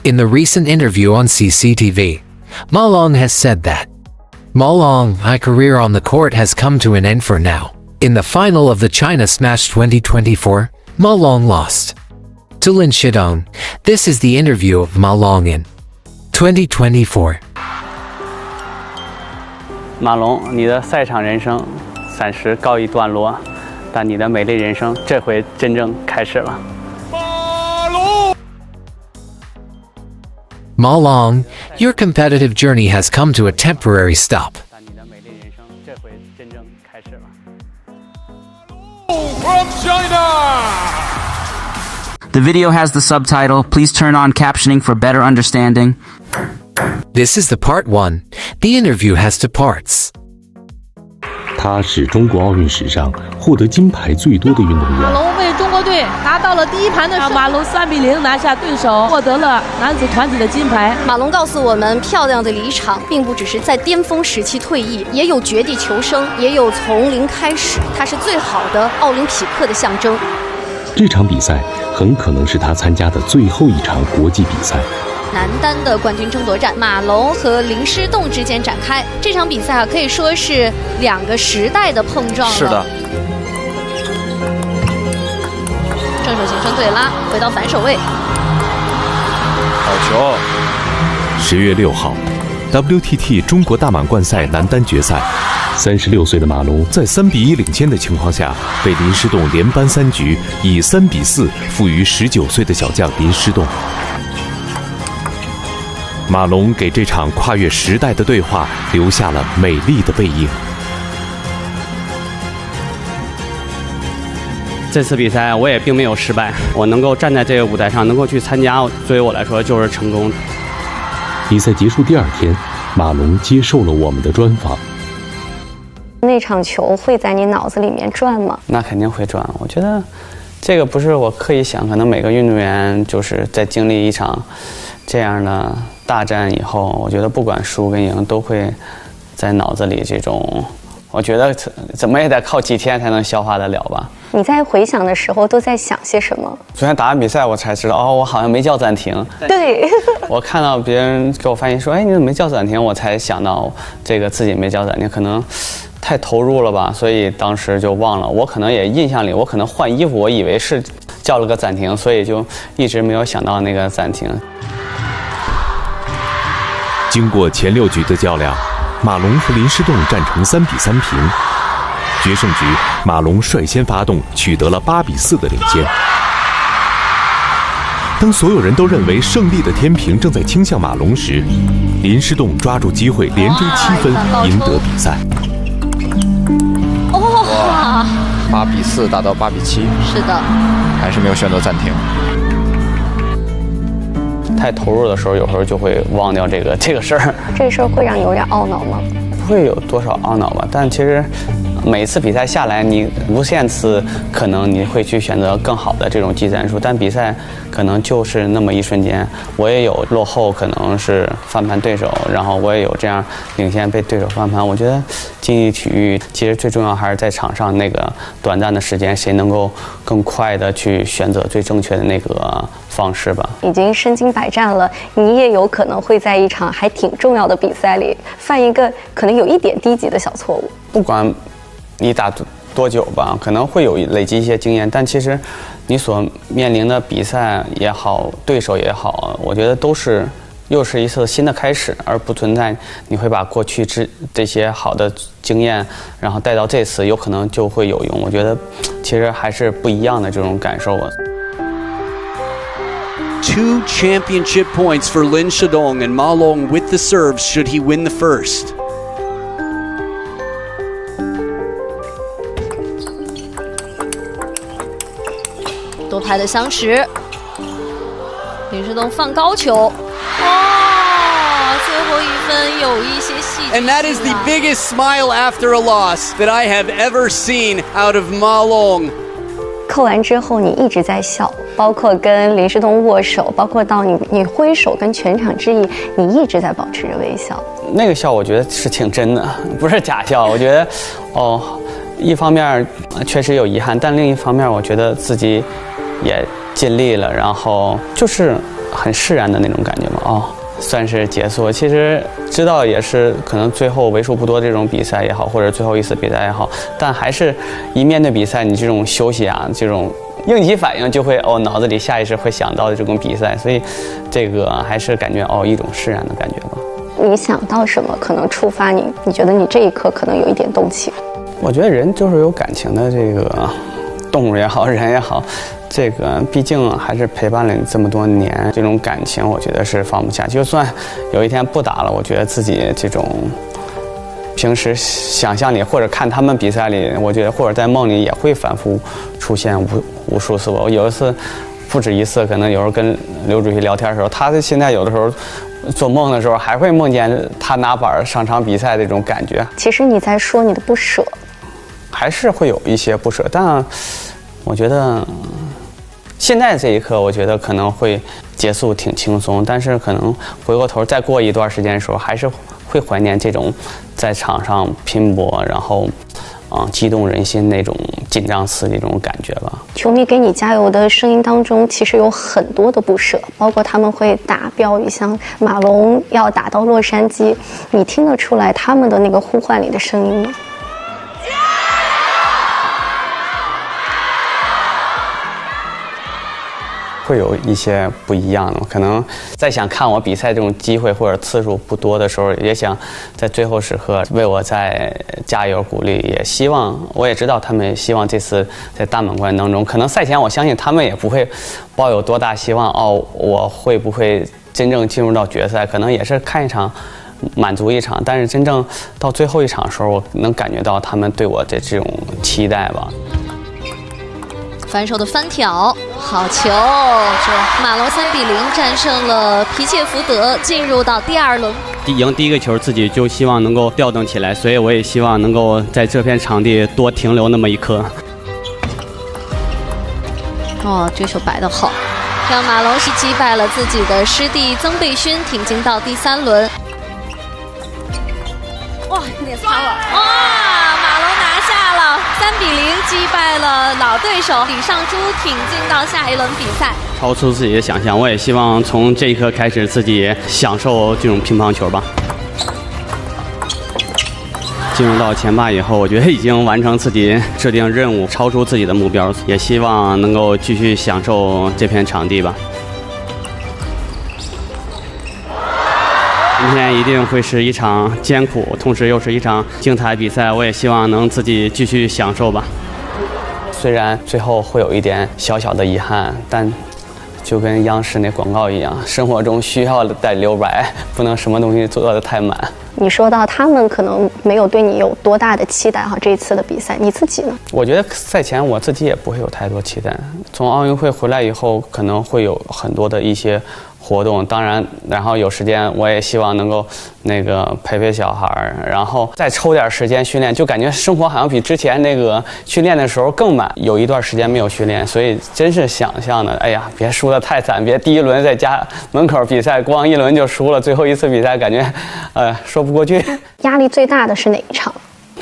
In the recent interview on CCTV, Ma Long has said that, "Ma Long, my career on the court has come to an end for now." In the final of the China Smash 2024, Ma Long lost to Lin Shidong. This is the interview of Ma Long in 2024. 马龙，你的赛场人生暂时告一段落，但你的美丽人生这回真正开始了。Ma Long, your competitive journey has come to a temporary stop. 但你的美丽人生这回真正开始了。From China! The video has the subtitle. Please turn on captioning for better understanding. This is the part 1. The interview has 2 parts. 他是中国奥运史上获得金牌最多的运动马员。龙为中国队拿到了第一盘的胜利。马龙3比0拿下对手，获得了男子团体的金牌。马龙告诉我们，漂亮的离场并不只是在巅峰时期退役，也有绝地求生，也有从零开始。他是最好的奥林匹克的象征。这场比赛很可能是他参加的最后一场国际比赛。男单的冠军争夺战，马龙和林诗栋之间展开。这场比赛可以说是2个时代的碰撞了。是的。正手形成对拉，回到反手位。好球！10月6号 ，WTT 中国大满贯赛男单决赛，36岁的马龙在3比1领先的情况下，被林诗栋连扳3局，以3比4负于19岁的小将林诗栋。马龙给这场跨越时代的对话留下了美丽的背影。这次比赛我也并没有失败，我能够站在这个舞台上，能够去参加，对于我来说就是成功。比赛结束第2天，马龙接受了我们的专访。那场球会在你脑子里面转吗？那肯定会转。我觉得这个不是我刻意想，可能每个运动员就是在经历一场这样的大战以后，我觉得不管输跟赢，都会在脑子里这种，我觉得怎么也得靠几天才能消化得了吧。你在回想的时候都在想些什么？昨天打完比赛我才知道，哦，我好像没叫暂停。对，我看到别人给我发信说，哎，你怎么没叫暂停？我才想到这个自己没叫暂停，可能太投入了吧，所以当时就忘了。我可能也印象里，我可能换衣服，我以为是叫了个暂停，所以就一直没有想到那个暂停。经过前6局的较量，马龙和林诗栋战成3比3平。决胜局，马龙率先发动，取得了8比4的领先。当所有人都认为胜利的天平正在倾向马龙时，林诗栋抓住机会连追7分，赢得比赛。哇，8比4打到8比7。是的，还是没有选择暂停。太投入的时候，有时候就会忘掉这个事儿。这事儿会让你有点懊恼吗？不会有多少懊恼吧，但其实每次比赛下来，你无限次可能你会去选择更好的这种技战术，但比赛可能就是那么一瞬间。我也有落后，可能是翻盘对手，然后我也有这样领先被对手翻盘。我觉得竞技体育其实最重要还是在场上那个短暂的时间，谁能够更快的去选择最正确的那个方式吧。已经身经百战了，你也有可能会在一场还挺重要的比赛里犯一个可能有一点低级的小错误。不管你打多久吧，可能会有累积一些经验，但其实你所面临的比赛也好，对手也好，我觉得又是一次新的开始，而不存在你会把过去这些好的经验，然后带到这次，有可能就会有用。我觉得其实还是不一样的这种感受啊。2 championship points for Lin Shidong and Ma Long with the serves should he win the first. 多拍的相识，林诗栋放高球，最后一分有一些细节。 And that is the biggest smile after a loss that I have ever seen out of Ma Long. 扣完之后你一直在笑，包括跟林诗栋握手，包括到你挥手跟全场致意，你一直在保持着微笑。那个笑我觉得是挺真的，不是假笑。我觉得一方面确实有遗憾，但另一方面我觉得自己也尽力了，然后就是很释然的那种感觉嘛。哦，算是结束。其实知道也是可能最后为数不多这种比赛也好，或者最后一次比赛也好，但还是一面对比赛，你这种休息啊，这种应急反应就会脑子里下意识会想到的这种比赛，所以这个还是感觉一种释然的感觉吧。你想到什么可能触发你？你觉得你这一刻可能有一点动情？我觉得人就是有感情的，这个动物也好，人也好，这个毕竟还是陪伴了你这么多年，这种感情我觉得是放不下。就算有一天不打了，我觉得自己这种平时想象里或者看他们比赛里，我觉得或者在梦里也会反复出现无数次。我有一次不止一次，可能有时候跟刘主席聊天的时候，他现在有的时候做梦的时候还会梦见他拿板上场比赛的这种感觉。其实你在说你的不舍，还是会有一些不舍，但我觉得现在这一刻，我觉得可能会结束挺轻松，但是可能回过头再过一段时间的时候，还是会怀念这种在场上拼搏，然后激动人心那种紧张刺激这种感觉吧。球迷给你加油的声音当中，其实有很多的不舍，包括他们会打标语，像马龙要打到洛杉矶，你听得出来他们的那个呼唤里的声音吗？会有一些不一样的，可能在想看我比赛这种机会或者次数不多的时候，也想在最后时刻为我再加油鼓励，也希望我也知道他们也希望这次在大满贯当中，可能赛前我相信他们也不会抱有多大希望我会不会真正进入到决赛，可能也是看一场满足一场，但是真正到最后一场的时候，我能感觉到他们对我的这种期待吧。反手的翻挑，好球！马龙3-0战胜了皮切福德，进入到第二轮。赢第一个球，自己就希望能够调动起来，所以我也希望能够在这片场地多停留那么一刻。这球摆得好，让马龙是击败了自己的师弟曾贝勋，挺进到第3轮。哇，有点擦了！马龙拿下了3-0，击败了老对手李尚洙，挺进到下一轮比赛。超出自己的想象，我也希望从这一刻开始自己享受这种乒乓球吧。进入到前8以后，我觉得已经完成自己制定任务，超出自己的目标，也希望能够继续享受这片场地吧。今天一定会是一场艰苦，同时又是一场精彩比赛，我也希望能自己继续享受吧。虽然最后会有一点小小的遗憾，但就跟央视那广告一样，生活中需要带留白，不能什么东西做得太满。你说到他们可能没有对你有多大的期待这一次的比赛，你自己呢？我觉得赛前我自己也不会有太多期待。从奥运会回来以后，可能会有很多的一些活动，当然，然后有时间我也希望能够陪小孩，然后再抽点时间训练，就感觉生活好像比之前训练的时候更满。有一段时间没有训练，所以真是想象的，哎呀，别输得太惨，别第一轮在家门口比赛，光1轮就输了，最后一次比赛感觉，说不过去。压力最大的是哪一场？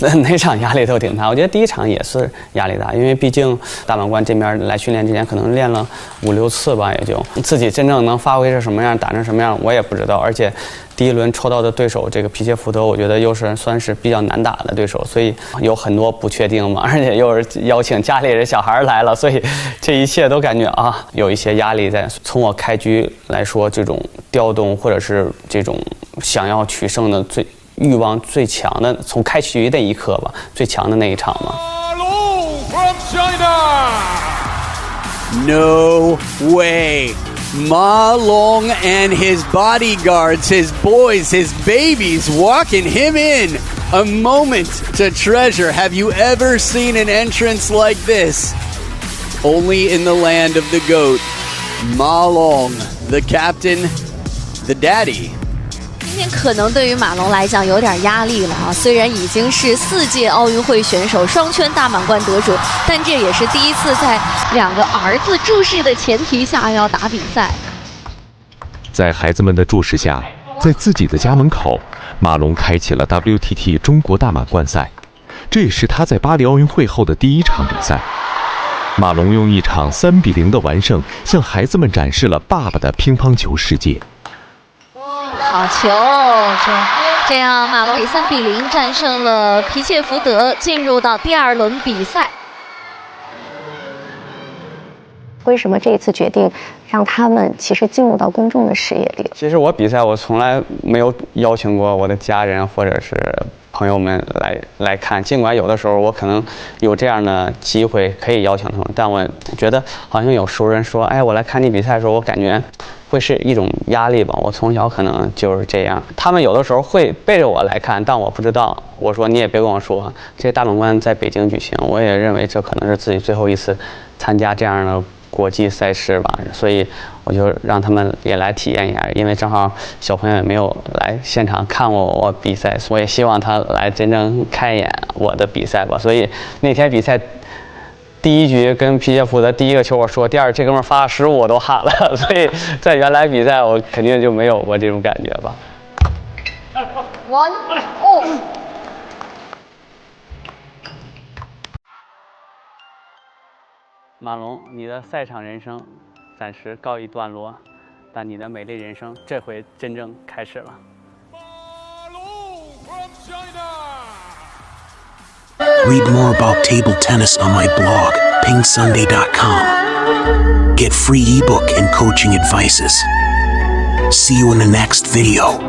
哪场压力都挺大，我觉得第一场也是压力大，因为毕竟大满贯这边来训练之前可能练了5、6次吧，也就自己真正能发挥成什么样，打成什么样我也不知道。而且第一轮抽到的对手这个皮切福德，我觉得又是算是比较难打的对手，所以有很多不确定嘛，而且又是邀请家里人小孩来了，所以这一切都感觉有一些压力在。从我开局来说，这种调动或者是这种想要取胜的欲望最强的，从开局那一刻吧，最强的那一场嘛。No way. Ma Long and his bodyguards, his boys, his babies walking him in. A moment to treasure. Have you ever seen an entrance like this? Only in the land of the GOAT. Ma Long, the captain, the daddy.今天可能对于马龙来讲有点压力了虽然已经是4届奥运会选手，双圈大满贯得主，但这也是第一次在2个儿子注视的前提下要打比赛。在孩子们的注视下，在自己的家门口，马龙开启了 WTT 中国大满贯赛，这也是他在巴黎奥运会后的第1场比赛。马龙用一场3比0的完胜，向孩子们展示了爸爸的乒乓球世界。好球！这样马龙以3比0战胜了皮切福德，进入到第2轮比赛。为什么这一次决定让他们其实进入到公众的视野里？其实我比赛我从来没有邀请过我的家人或者是朋友们来看，尽管有的时候我可能有这样的机会可以邀请他们，但我觉得好像有熟人说，哎，我来看你比赛的时候，我感觉会是一种压力吧。我从小可能就是这样，他们有的时候会背着我来看，但我不知道。我说你也别跟我说，这大满贯在北京举行，我也认为这可能是自己最后一次参加这样的国际赛事吧，所以我就让他们也来体验一下，因为正好小朋友也没有来现场看过我比赛，我也希望他来真正看一眼我的比赛吧。所以那天比赛第1局跟皮切福德第1个球我说，第2这哥们发了失误我都喊了，所以在原来比赛我肯定就没有过这种感觉吧。马龙，你的赛场人生暂时告一段落，但你的美丽人生这回真正开始了。Read more about table tennis on my blog, pingsunday.com. Get free ebook and coaching advices. See you in the next video.